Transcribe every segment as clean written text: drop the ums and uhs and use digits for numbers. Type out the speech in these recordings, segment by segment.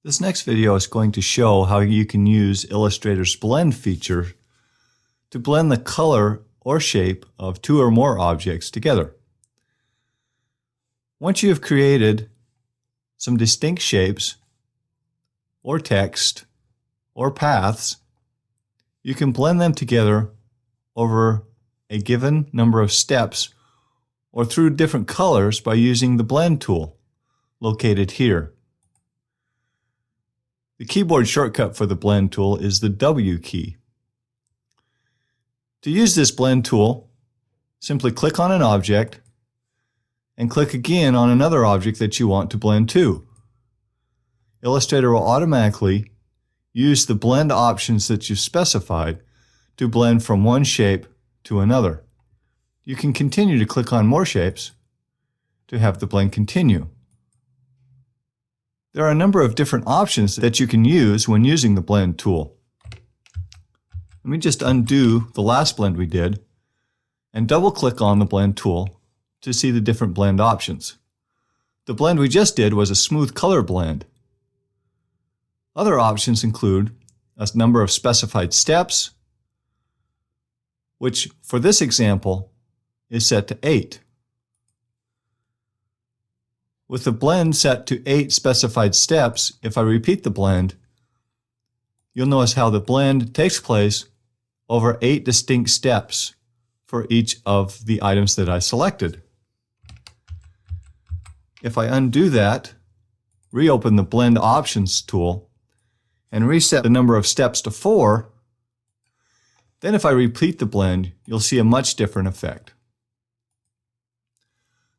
This next video is going to show how you can use Illustrator's blend feature to blend the color or shape of two or more objects together. Once you have created some distinct shapes or text or paths, you can blend them together over a given number of steps or through different colors by using the blend tool located here. The keyboard shortcut for the blend tool is the W key. To use this blend tool, simply click on an object and click again on another object that you want to blend to. Illustrator will automatically use the blend options that you've specified to blend from one shape to another. You can continue to click on more shapes to have the blend continue. There are a number of different options that you can use when using the blend tool. Let me just undo the last blend we did and double click on the blend tool to see the different blend options. The blend we just did was a smooth color blend. Other options include a number of specified steps, which for this example is set to 8. With the blend set to 8 specified steps, if I repeat the blend, you'll notice how the blend takes place over 8 distinct steps for each of the items that I selected. If I undo that, reopen the Blend Options tool, and reset the number of steps to 4, then if I repeat the blend, you'll see a much different effect.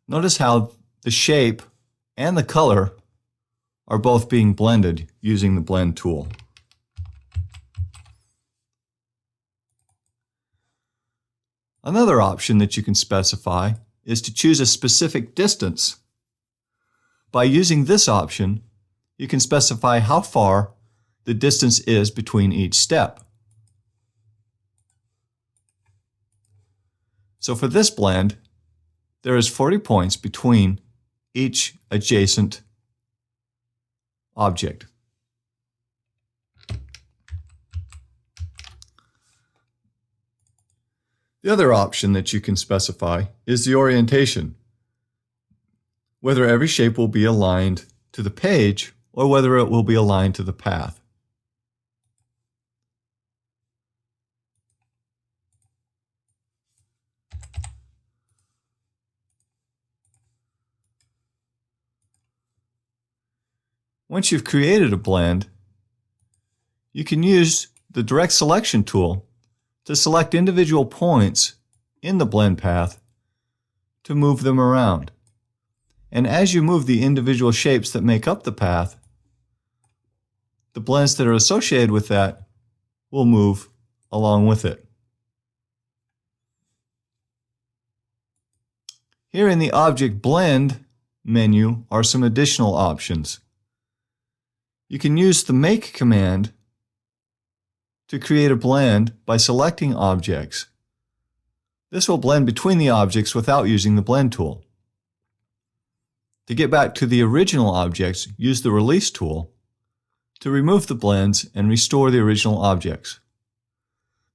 Notice how the shape and the color are both being blended using the blend tool. Another option that you can specify is to choose a specific distance. By using this option, you can specify how far the distance is between each step. So for this blend, there is 40 points between each adjacent object. The other option that you can specify is the orientation, whether every shape will be aligned to the page or whether it will be aligned to the path. Once you've created a blend, you can use the Direct Selection tool to select individual points in the blend path to move them around. And as you move the individual shapes that make up the path, the blends that are associated with that will move along with it. Here in the Object Blend menu are some additional options. You can use the Make command to create a blend by selecting objects. This will blend between the objects without using the blend tool. To get back to the original objects, use the Release tool to remove the blends and restore the original objects.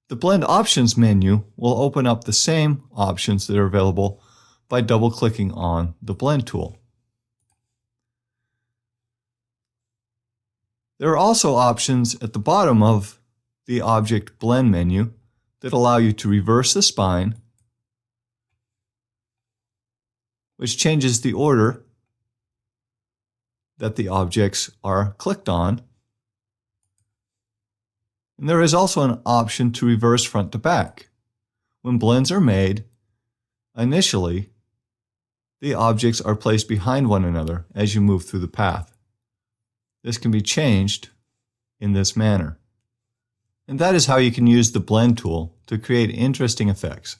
The Blend Options menu will open up the same options that are available by double-clicking on the blend tool. There are also options at the bottom of the Object Blend menu that allow you to reverse the spine, which changes the order that the objects are clicked on. And there is also an option to reverse front to back. When blends are made, initially, the objects are placed behind one another as you move through the path. This can be changed in this manner. And that is how you can use the blend tool to create interesting effects.